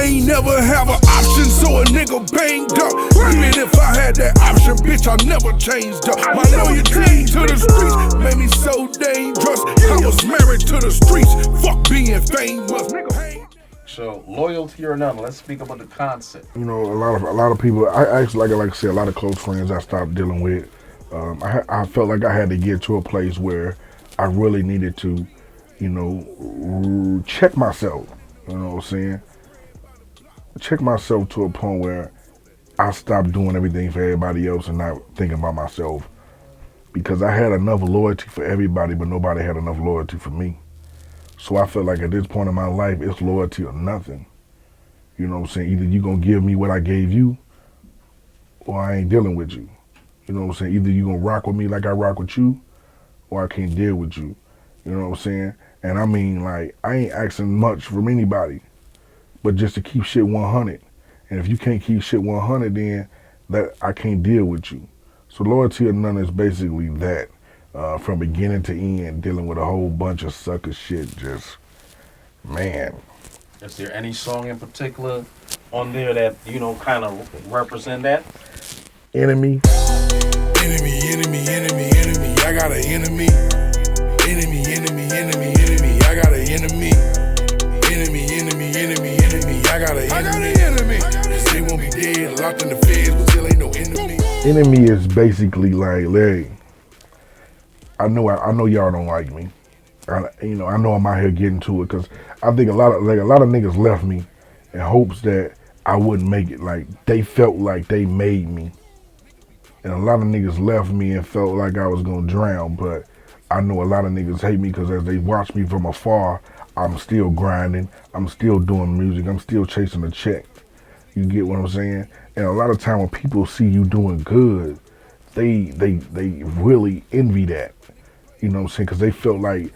ain't never have an option, so a nigga banged up. Even if I had that option, bitch, I never changed up. My loyalty to the streets made me so dangerous. I was married to the streets, fuck being famous. So loyalty or none, let's speak about the concept. You know, a lot of people. I actually like I say, a lot of close friends I stopped dealing with. I felt like I had to get to a place where I really needed to, you know, check myself. You know what I'm saying? Check myself to a point where I stopped doing everything for everybody else and not thinking about myself. Because I had enough loyalty for everybody, but nobody had enough loyalty for me. So I feel like at this point in my life, it's loyalty or nothing. You know what I'm saying? Either you gonna give me what I gave you, or I ain't dealing with you. You know what I'm saying? Either you gonna rock with me like I rock with you, or I can't deal with you. You know what I'm saying? And I mean, like, I ain't asking much from anybody, but just to keep shit 100. And if you can't keep shit 100, then that I can't deal with you. So loyalty or none is basically that. From beginning to end, dealing with a whole bunch of sucker shit, just, man. Is there any song in particular on there that, you know, kind of represent that? Enemy. Enemy, enemy, enemy, enemy, I got an enemy. Enemy, enemy, enemy, enemy, I got an enemy. Enemy, enemy, enemy, enemy, I got an enemy. They won't be dead, locked in the feds, but still ain't no enemy. Enemy is basically like, Larry, I know y'all don't like me. I know I'm out here getting to it because I think a lot of niggas left me in hopes that I wouldn't make it. Like, they felt like they made me. And a lot of niggas left me and felt like I was gonna drown, but I know a lot of niggas hate me because as they watch me from afar, I'm still grinding, I'm still doing music, I'm still chasing a check. You get what I'm saying? And a lot of time when people see you doing good, they really envy that. You know what I'm saying? Because they feel like,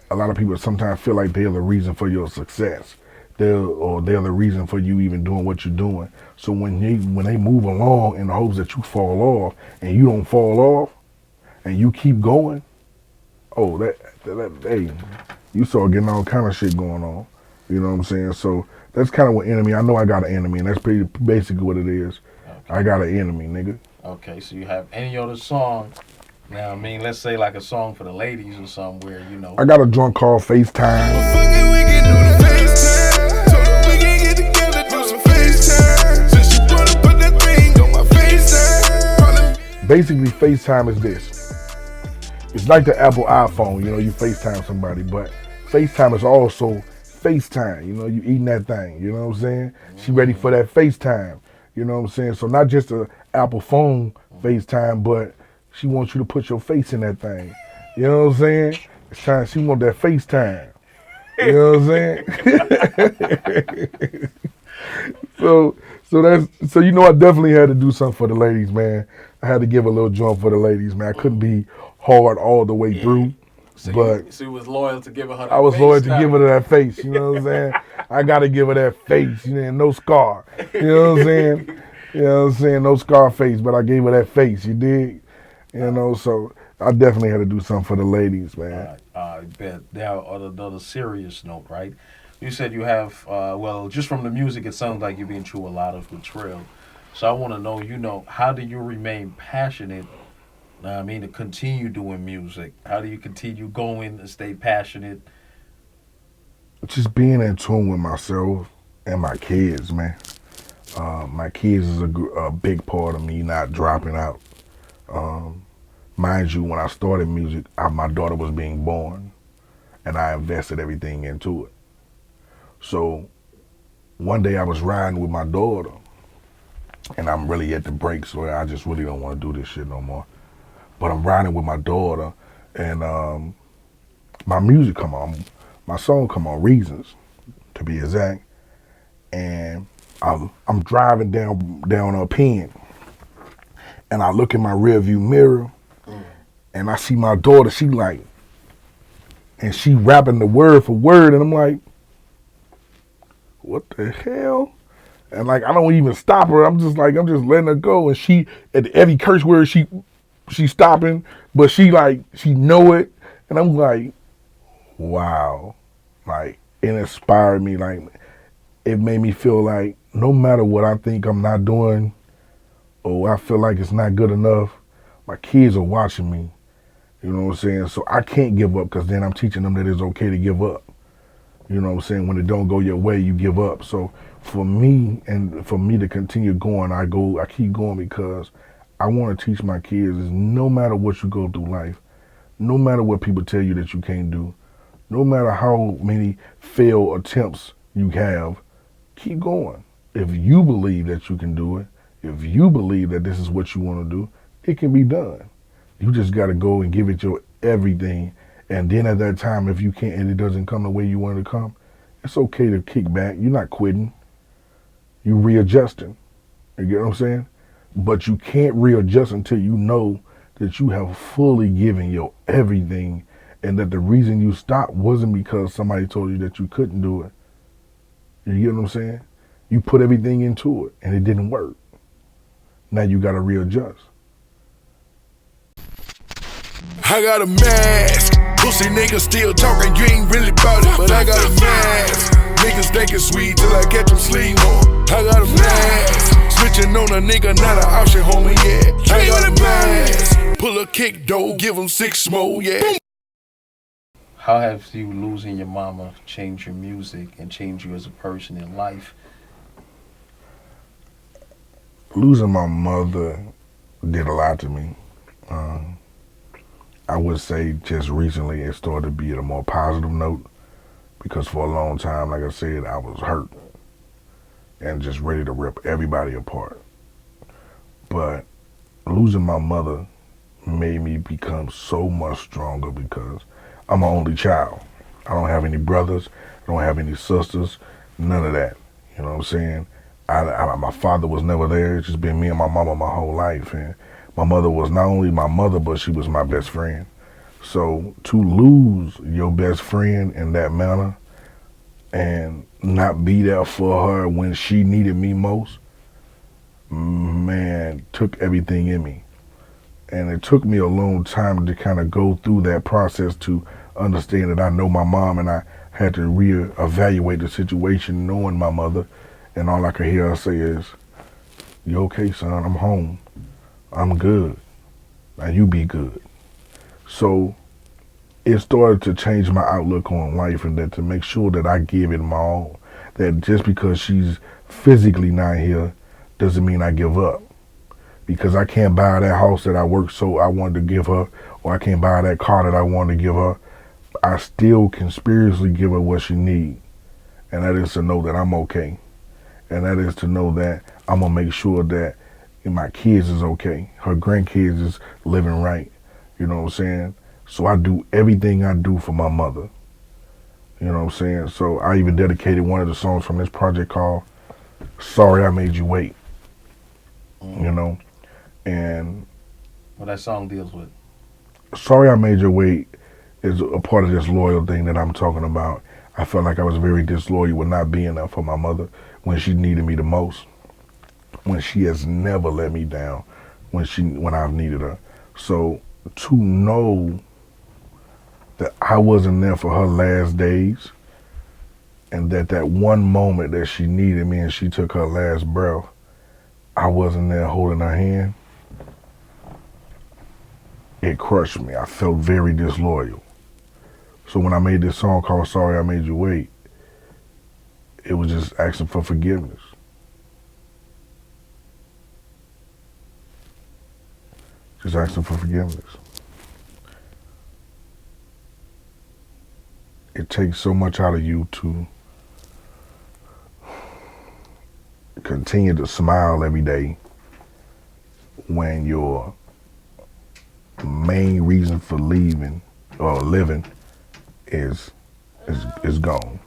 a lot of people sometimes feel like they're the reason for your success. They're the reason for you even doing what you're doing. So when they move along in the hopes that you fall off and you don't fall off and you keep going, oh, hey, you start getting all kind of shit going on. You know what I'm saying? So that's kind of what enemy. I know I got an enemy, and that's pretty basically what it is. Okay. I got an enemy, nigga. Okay, so you have any other song? Now, I mean, let's say like a song for the ladies or somewhere, you know. I got a joint called FaceTime. Basically, FaceTime is this. It's like the Apple iPhone, you know, you FaceTime somebody, but FaceTime is also FaceTime, you know, you eating that thing, you know what I'm saying? She ready for that FaceTime, you know what I'm saying? So not just a Apple phone FaceTime, but she wants you to put your face in that thing. You know what I'm saying? It's time she want that FaceTime. You know what I'm saying? So you know, I definitely had to do something for the ladies, man. I had to give a little jump for the ladies, man. I couldn't be hard all the way through. So you was loyal to giving her that I was face loyal to time. giving her that face, you know what I'm saying? I gotta give her that face, you know, no scar. You know what I'm saying? You know what I'm saying? No scar face, but I gave her that face, you dig? You know, so I definitely had to do something for the ladies, man. I bet. Now, on another serious note, right? You said you have, well, just from the music, it sounds like you've been through a lot of betrayal. So I want to know, you know, how do you remain passionate, to continue doing music? How do you continue going and stay passionate? Just being in tune with myself and my kids, man. My kids is a big part of me not dropping out. Mind you, when I started music, my daughter was being born, and I invested everything into it. So one day I was riding with my daughter, and I'm really at the brakes where I just really don't want to do this shit no more. But I'm riding with my daughter, and my music come on, my song come on, Reasons, to be exact. And I'm driving down a Penn, and I look in my rearview mirror, and I see my daughter, she like, and she rapping the word for word, and I'm like, what the hell? And like, I don't even stop her. I'm just letting her go. And she, at every curse word, she stopping, but she know it. And I'm like, wow. Like, it inspired me. Like, it made me feel like no matter what I think I'm not doing or I feel like it's not good enough, my kids are watching me. You know what I'm saying? So I can't give up because then I'm teaching them that it's okay to give up. You know what I'm saying? When it don't go your way, you give up. So for me and for me to continue going, I keep going because I want to teach my kids is no matter what you go through life, no matter what people tell you that you can't do, no matter how many failed attempts you have, keep going. If you believe that you can do it, if you believe that this is what you want to do, it can be done. You just got to go and give it your everything. And then at that time, if you can't and it doesn't come the way you want it to come, it's okay to kick back. You're not quitting. You're readjusting. You get what I'm saying? But you can't readjust until you know that you have fully given your everything and that the reason you stopped wasn't because somebody told you that you couldn't do it. You get what I'm saying? You put everything into it and it didn't work. Now you got to readjust. I got a mask. Pussy niggas still talking, you ain't really bout it. But I got a mask. Niggas think it's sweet till I catch them sleep on. I got a mask. Switching on a nigga, not an option, homie, yeah. I got a mask. Pull a kick, though, give them 6 more, yeah. How have you losing your mama changed your music and changed you as a person in life? Losing my mother did a lot to me. I would say just recently it started to be at a more positive note because for a long time, like I said, I was hurt and just ready to rip everybody apart. But losing my mother made me become so much stronger because I'm an only child. I don't have any brothers, I don't have any sisters, none of that. You know what I'm saying? My father was never there. It's just been me and my mama my whole life. And my mother was not only my mother, but she was my best friend. So to lose your best friend in that manner and not be there for her when she needed me most, man, took everything in me. And it took me a long time to kind of go through that process to understand that I know my mom, and I had to reevaluate the situation knowing my mother. And all I could hear her say is, "You okay, son? I'm home. I'm good. Now you be good." So it started to change my outlook on life, and that to make sure that I give it my all. That just because she's physically not here doesn't mean I give up. Because I can't buy that house that I worked so I wanted to give her, or I can't buy that car that I wanted to give her. I still can spiritually give her what she needs. And that is to know that I'm okay. And that is to know that I'm going to make sure that my kids is okay. Her grandkids is living right. You know what I'm saying? So I do everything I do for my mother. You know what I'm saying? So I even dedicated one of the songs from this project called Sorry I Made You Wait. You know? And What that song deals with? Sorry I Made You Wait is a part of this loyal thing that I'm talking about. I felt like I was very disloyal with not being there for my mother when she needed me the most. When she has never let me down when I've needed her. So to know that I wasn't there for her last days, and that one moment that she needed me and she took her last breath, I wasn't there holding her hand, it crushed me. I felt very disloyal. So when I made this song called Sorry I Made You Wait, it was just asking for forgiveness. Just asking for forgiveness. It takes so much out of you to continue to smile every day when your main reason for leaving or living is gone.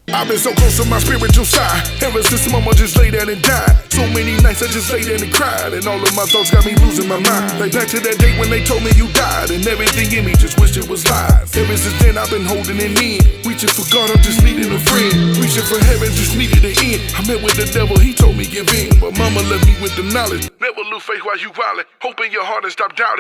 I've been so close to my spiritual side ever since mama just lay down and died. So many nights I just lay down and cried, and all of my thoughts got me losing my mind. Like back to that day when they told me you died, and everything in me just wished it was lies. Ever since then I've been holding it in. Reaching for God, I'm just needing a friend. Reaching for heaven, just needed an end. I met with the devil, he told me give in, but mama left me with the knowledge. Never lose faith while you wildin'. Open your heart and stop doubting.